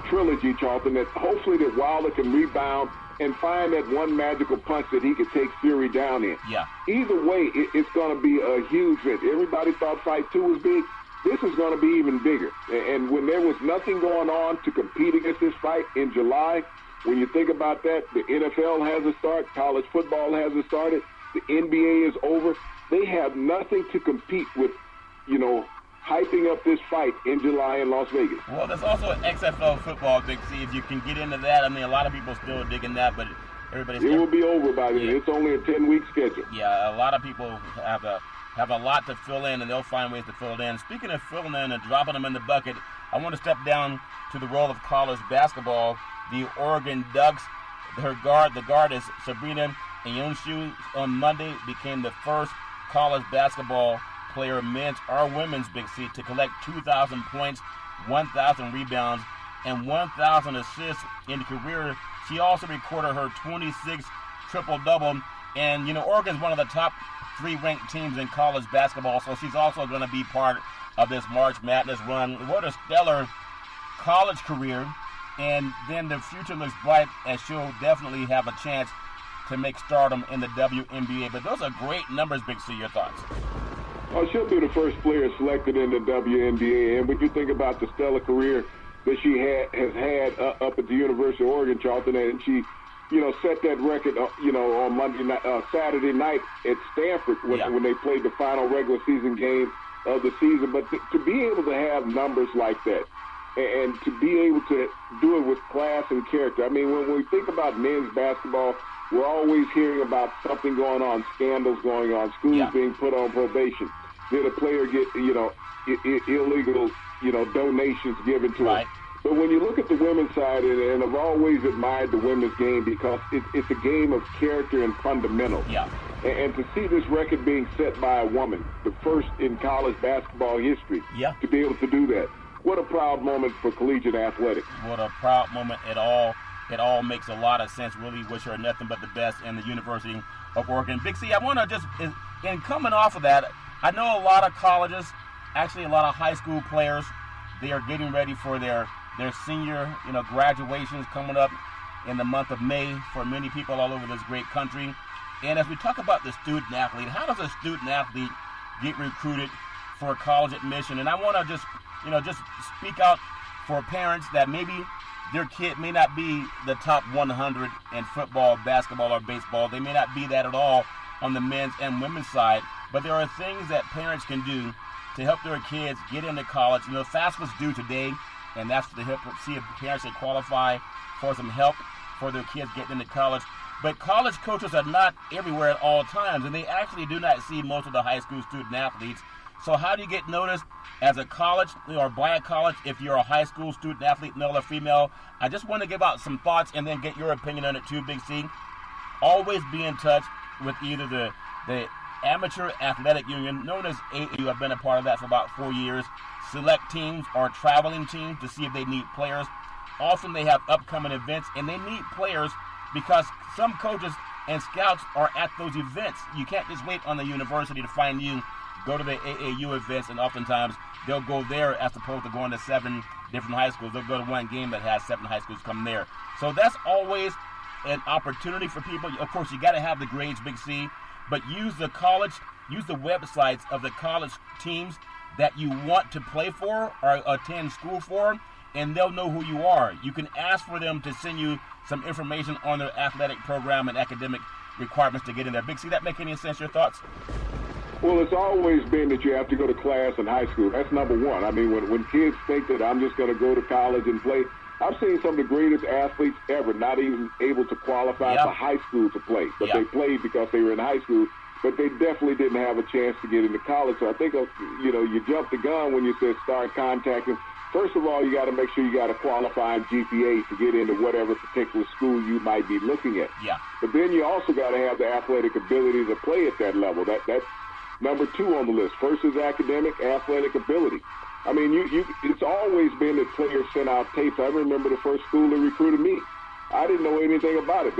Speaker 2: trilogy, Charlton, that hopefully that Wilder can rebound and find that one magical punch that he could take Fury down in.
Speaker 1: Yeah.
Speaker 2: Either way, it's going to be a huge hit. Everybody thought fight 2 was big. This is going to be even bigger. And when there was nothing going on to compete against this fight in July, when you think about that, the NFL hasn't started, college football hasn't started, the NBA is over. They have nothing to compete with, hyping up this fight in July in Las Vegas.
Speaker 1: Well, there's also XFL football, Big C. If you can get into that, I mean, a lot of people still digging that, but everybody's...
Speaker 2: It will be over by then. Yeah. It's only a 10-week schedule.
Speaker 1: Yeah, a lot of people have a lot to fill in, and they'll find ways to fill it in. Speaking of filling in and dropping them in the bucket, I want to step down to the role of college basketball. The Oregon Ducks, the guard is Sabrina Iyonshu, on Monday became the first college basketball player, men's or women's, Big C, to collect 2,000 points, 1,000 rebounds, and 1,000 assists in the career. She also recorded her 26th triple-double. And, Oregon's one of the top 3 ranked teams in college basketball, so she's also going to be part of this March Madness run. What a stellar college career, and then the future looks bright as she'll definitely have a chance to make stardom in the WNBA. But those are great numbers, Big C. Your thoughts?
Speaker 2: Oh, she'll be the first player selected in the WNBA. And when you think about the stellar career that she has had up at the University of Oregon, Charlton, and she, set that record, on Saturday night at Stanford when they played the final regular season game of the season. But to be able to have numbers like that and to be able to do it with class and character. I mean, when we think about men's basketball, we're always hearing about something going on, scandals going on, schools being put on probation. Did a player get, illegal, donations given to him? But when you look at the women's side, and I've always admired the women's game because it's a game of character and fundamentals.
Speaker 1: Yeah.
Speaker 2: And to see this record being set by a woman, the first in college basketball history, to be able to do that, what a proud moment for collegiate athletics.
Speaker 1: What a proud moment at all. It all makes a lot of sense. Really wish her nothing but the best in the University of Oregon. Big C, I want to just, in coming off of that, I know a lot of colleges, actually a lot of high school players, they are getting ready for their senior, graduations coming up in the month of May for many people all over this great country. And as we talk about the student athlete, how does a student athlete get recruited for college admission? And I want to just speak out for parents that maybe their kid may not be the top 100 in football, basketball, or baseball. They may not be that at all on the men's and women's side. But there are things that parents can do to help their kids get into college. FAFSA's due today, and that's to help see if parents can qualify for some help for their kids getting into college. But college coaches are not everywhere at all times, and they actually do not see most of the high school student athletes. So how do you get noticed as a college or by a college if you're a high school student athlete, male or female? I just want to give out some thoughts and then get your opinion on it too, Big C. always be in touch with either the Amateur Athletic Union, known as AAU. I've been a part of that for about 4 years. Select teams or traveling teams to see if they need players. Often they have upcoming events, and they need players because some coaches and scouts are at those events. You can't just wait on the university to find you. Go to the AAU events, and oftentimes they'll go there as opposed to going to 7 different high schools. They'll go to one game that has 7 high schools come there. So that's always an opportunity for people. Of course, you got to have the grades, Big C, but use the websites of the college teams that you want to play for or attend school for, and they'll know who you are. You can ask for them to send you some information on their athletic program and academic requirements to get in there. Big C, that make any sense? Your thoughts?
Speaker 2: Well, it's always been that you have to go to class in high school. That's number one. I mean, when kids think that I'm just going to go to college and play, I've seen some of the greatest athletes ever not even able to qualify for high school to play. But they played because they were in high school, but they definitely didn't have a chance to get into college. So I think, you jumped the gun when you said start contacting. First of all, you got to make sure you got a qualifying GPA to get into whatever particular school you might be looking at.
Speaker 1: Yeah.
Speaker 2: But then you also got to have the athletic ability to play at that level. That's number 2 on the list. First is academic, athletic ability. I mean, it's always been that players sent out tapes. I remember the first school that recruited me. I didn't know anything about it.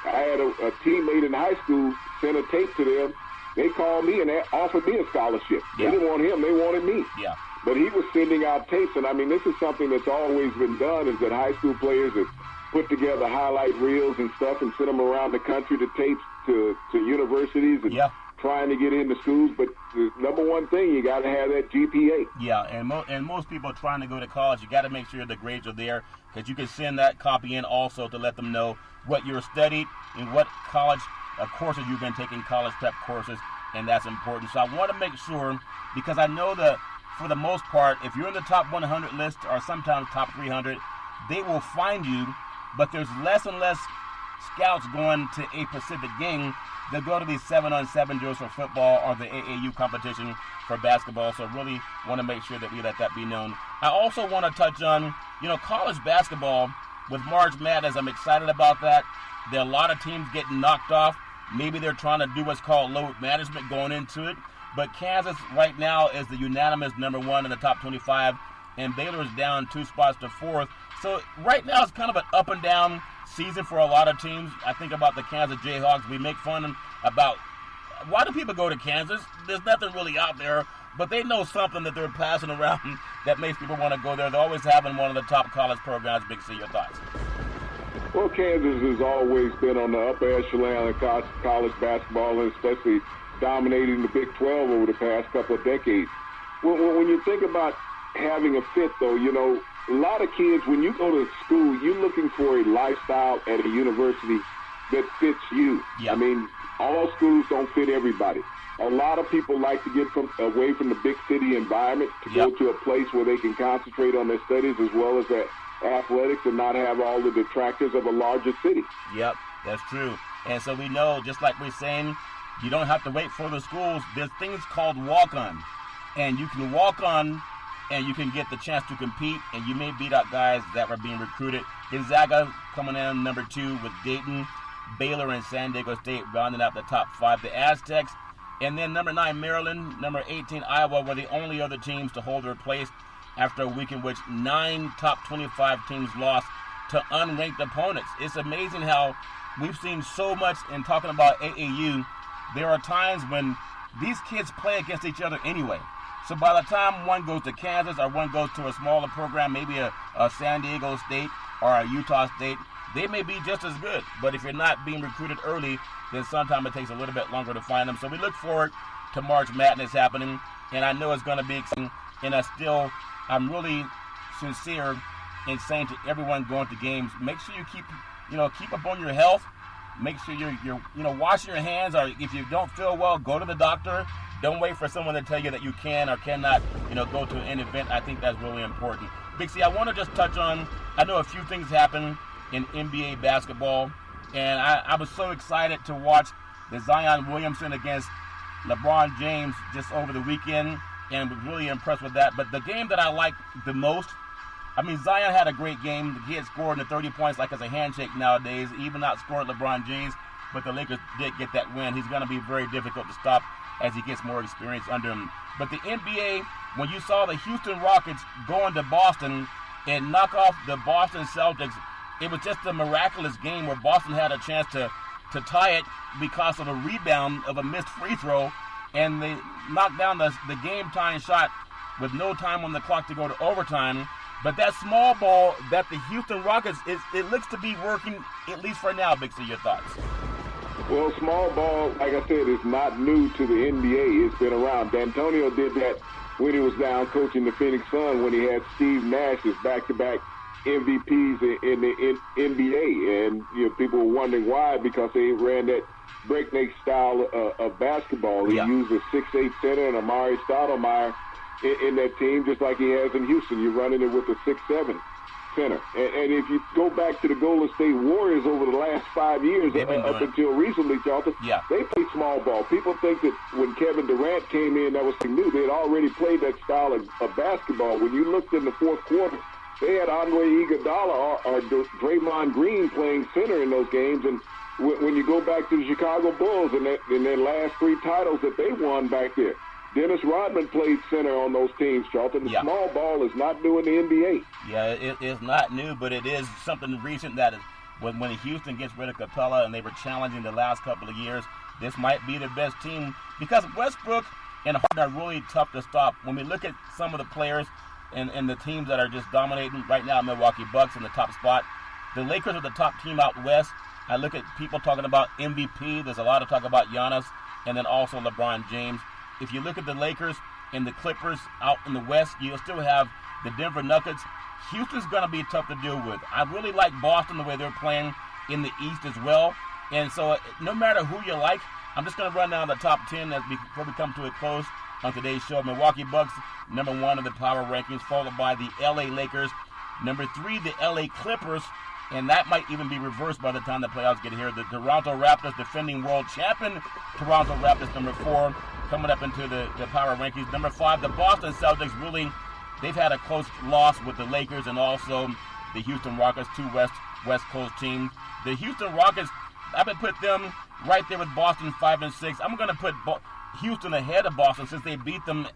Speaker 2: I had a teammate in high school send a tape to them. They called me and offered me a scholarship.
Speaker 1: Yeah.
Speaker 2: They didn't want him. They wanted me.
Speaker 1: Yeah.
Speaker 2: But he was sending out tapes, and I mean, this is something that's always been done, is that high school players have put together highlight reels and stuff and sent them around the country to tapes to universities and trying to get into schools. But the number one thing, you got to have that GPA.
Speaker 1: Yeah, and most people trying to go to college, you got to make sure the grades are there, because you can send that copy in also to let them know what you're studied and what college courses you've been taking, college prep courses, and that's important. So I want to make sure, because I know that for the most part, if you're in the top 100 list or sometimes top 300, they will find you, but there's less and less scouts going to a Pacific game. They go to these 7-on-7 drills for football or the AAU competition for basketball. So really want to make sure that we let that be known. I also want to touch on, college basketball with March Madness. I'm excited about that. There are a lot of teams getting knocked off. Maybe they're trying to do what's called load management going into it. But Kansas right now is the unanimous number 1 in the top 25, and Baylor is down 2 spots to 4th. So right now it's kind of an up and down season for a lot of teams. I think about the Kansas Jayhawks. We make fun about why do people go to Kansas? There's nothing really out there, but they know something that they're passing around that makes people want to go there. They're always having one of the top college programs. Big C, your thoughts?
Speaker 2: Well, Kansas has always been on the upper echelon of college basketball, and especially dominating the Big 12 over the past couple of decades. When you think about having a fit, though, a lot of kids, when you go to school, you're looking for a lifestyle at a university that fits you.
Speaker 1: Yeah.
Speaker 2: I mean, all schools don't fit everybody. A lot of people like to get away from the big city environment to go to a place where they can concentrate on their studies as well as their athletics and not have all the detractors of a larger city.
Speaker 1: Yep, that's true. And so we know, just like we're saying, you don't have to wait for the schools. There's things called walk-on. And you can walk on and you can get the chance to compete, and you may beat out guys that were being recruited. Gonzaga coming in number 2 with Dayton, Baylor, and San Diego State rounding out the top 5. The Aztecs, and then number 9, Maryland, number 18, Iowa, were the only other teams to hold their place after a week in which 9 top 25 teams lost to unranked opponents. It's amazing how we've seen so much in talking about AAU. There are times when these kids play against each other anyway. So by the time one goes to Kansas or one goes to a smaller program, maybe a San Diego State or a Utah State, they may be just as good. But if you're not being recruited early, then sometimes it takes a little bit longer to find them. So we look forward to March Madness happening, and I know it's going to be exciting. And I'm really sincere in saying to everyone going to games, make sure you keep up on your health. Make sure you're washing your hands, or if you don't feel well, go to the doctor. Don't wait for someone to tell you that you can or cannot, go to an event. I think that's really important. Big C, I want to just touch on, I know a few things happen in NBA basketball, and I was so excited to watch the Zion Williamson against LeBron James just over the weekend, and was really impressed with that. But the game that I liked the most, Zion had a great game. He had scored in the 30 points like it's a handshake nowadays, even outscored LeBron James. but the Lakers did get that win. He's going to be very difficult to stop as he gets more experience under him. But the NBA, when you saw the Houston Rockets go into Boston and knock off the Boston Celtics, it was just a miraculous game where Boston had a chance to tie it because of a rebound of a missed free throw, and they knocked down the game-tying shot with no time on the clock to go to overtime. But that small ball that the Houston Rockets, it looks to be working, at least for now. Big C, your thoughts?
Speaker 2: Well, small ball, like I said, is not new to the NBA. It's been around. D'Antonio did that when he was down coaching the Phoenix Suns when he had Steve Nash as back-to-back MVPs in the NBA. And people were wondering why, because they ran that breakneck style of basketball. He used a 6'8" center and Amari Stoudemire in that team, just like he has in Houston. You're running it with a 6'7" center. And if you go back to the Golden State Warriors over the last 5 years, up until recently, Charlton, they played small ball. People think that when Kevin Durant came in, that was something new. They had already played that style of basketball. When you looked in the fourth quarter, they had Andre Iguodala or Draymond Green playing center in those games. And when you go back to the Chicago Bulls and their last 3 titles that they won back there, Dennis Rodman played center on those teams, Charlton. The small ball is not new in the NBA.
Speaker 1: Yeah, it's not new, but it is something recent that is, when Houston gets rid of Capella and they were challenging the last couple of years, this might be the best team because Westbrook and Harden are really tough to stop. When we look at some of the players and the teams that are just dominating right now, Milwaukee Bucks in the top spot, the Lakers are the top team out west. I look at people talking about MVP. There's a lot of talk about Giannis and then also LeBron James. If you look at the Lakers and the Clippers out in the West, you'll still have the Denver Nuggets. Houston's going to be tough to deal with. I really like Boston the way they're playing in the East as well. And so no matter who you like, I'm just going to run down the top 10 before we come to a close on today's show. Milwaukee Bucks, number 1 in the power rankings, followed by the LA Lakers. Number 3, the LA Clippers. And that might even be reversed by the time the playoffs get here. The Toronto Raptors, defending world champion Toronto Raptors, number 4. Coming up into the power rankings. Number 5, the Boston Celtics. Really, they've had a close loss with the Lakers and also the Houston Rockets, 2 West Coast teams. The Houston Rockets, I would put them right there with Boston, 5 and 6. I'm going to put Houston ahead of Boston since they beat them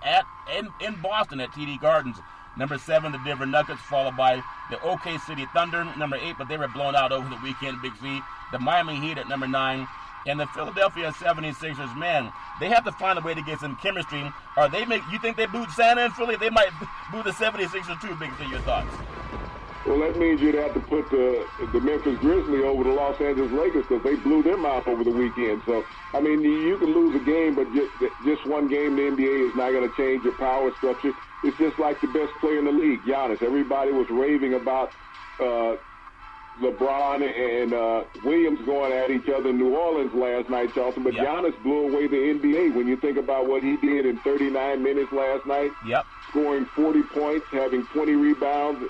Speaker 1: in Boston at TD Gardens. Number 7, the Denver Nuggets, followed by the OK City Thunder, number 8, but they were blown out over the weekend, Big C. The Miami Heat at number 9. And the Philadelphia 76ers, man, they have to find a way to get some chemistry. Or you think they booed Santa in Philly? They might boo the 76ers too, Big C. Your thoughts?
Speaker 2: Well, that means you'd have to put the Memphis Grizzlies over the Los Angeles Lakers because they blew them out over the weekend. So, I mean, you can lose a game, but just one game in the NBA is not going to change your power structure. It's just like the best player in the league, Giannis. Everybody was raving about LeBron and Williams going at each other in New Orleans last night, Charlton. But Giannis blew away the NBA when you think about what he did in 39 minutes last night. Scoring 40 points, having 20 rebounds,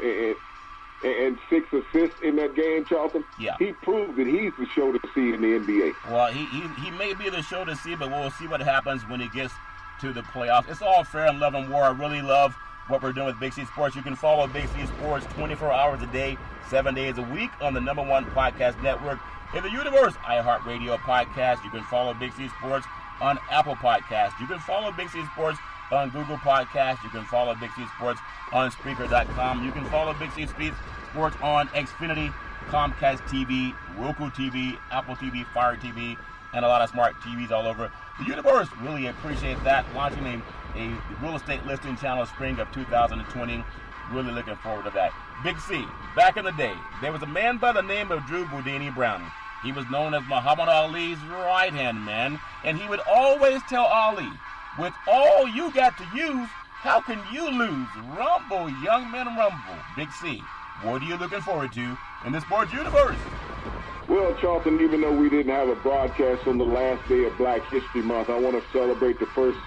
Speaker 2: and 6 assists in that game, Charlton. He proved that he's the show to see in the NBA.
Speaker 1: Well, he may be the show to see, but we'll see what happens when he gets to the playoffs. It's all fair and love and war. I really love what we're doing with Big C Sports. You can follow Big C Sports 24 hours a day, 7 days a week on the number 1 podcast network in the universe, iHeartRadio podcast. You can follow Big C Sports on Apple Podcasts. You can follow Big C Sports on Google Podcasts. You can follow Big C Sports on Spreaker.com. You can follow Big C Sports on Xfinity, Comcast TV, Roku TV, Apple TV, Fire TV, and a lot of smart TVs all over the universe. Really appreciate that. Launching a real estate listing channel spring of 2020. Really looking forward to that. Big C, back in the day, there was a man by the name of Drew Boudini Brown. He was known as Muhammad Ali's right-hand man, and he would always tell Ali, with all you got to use, how can you lose? Rumble, young men, rumble. Big C, what are you looking forward to in the sports universe?
Speaker 2: Well, Charlton, even though we didn't have a broadcast on the last day of Black History Month, I want to celebrate the first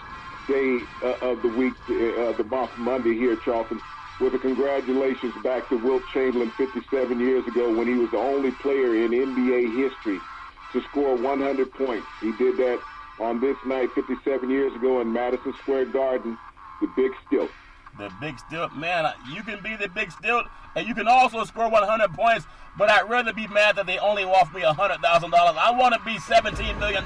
Speaker 2: day of the week, the month, Monday here, Charlton, with a congratulations back to Wilt Chamberlain 57 years ago when he was the only player in NBA history to score 100 points. He did that on this night 57 years ago in Madison Square Garden, the Big Stilt.
Speaker 1: The big stilt, man, you can be the big stilt, and you can also score 100 points, but I'd rather be mad that they only offer me $100,000. I want to be $17 million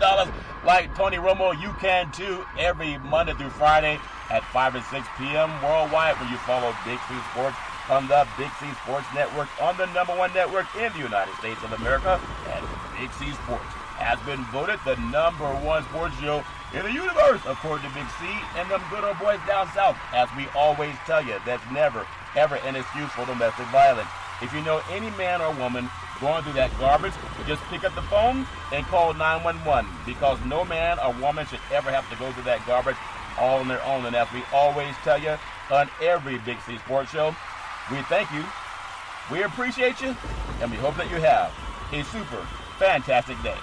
Speaker 1: like Tony Romo. You can too, every Monday through Friday at 5 and 6 p.m. worldwide when you follow Big C Sports on the Big C Sports Network, on the #1 network in the United States of America, and Big C Sports has been voted the #1 sports show in the universe, according to Big C and them good old boys down south. As we always tell you, that's never, ever an excuse for domestic violence. If you know any man or woman going through that garbage, just pick up the phone and call 911, because no man or woman should ever have to go through that garbage all on their own. And as we always tell you on every Big C Sports show, we thank you, we appreciate you, and we hope that you have a super fantastic day.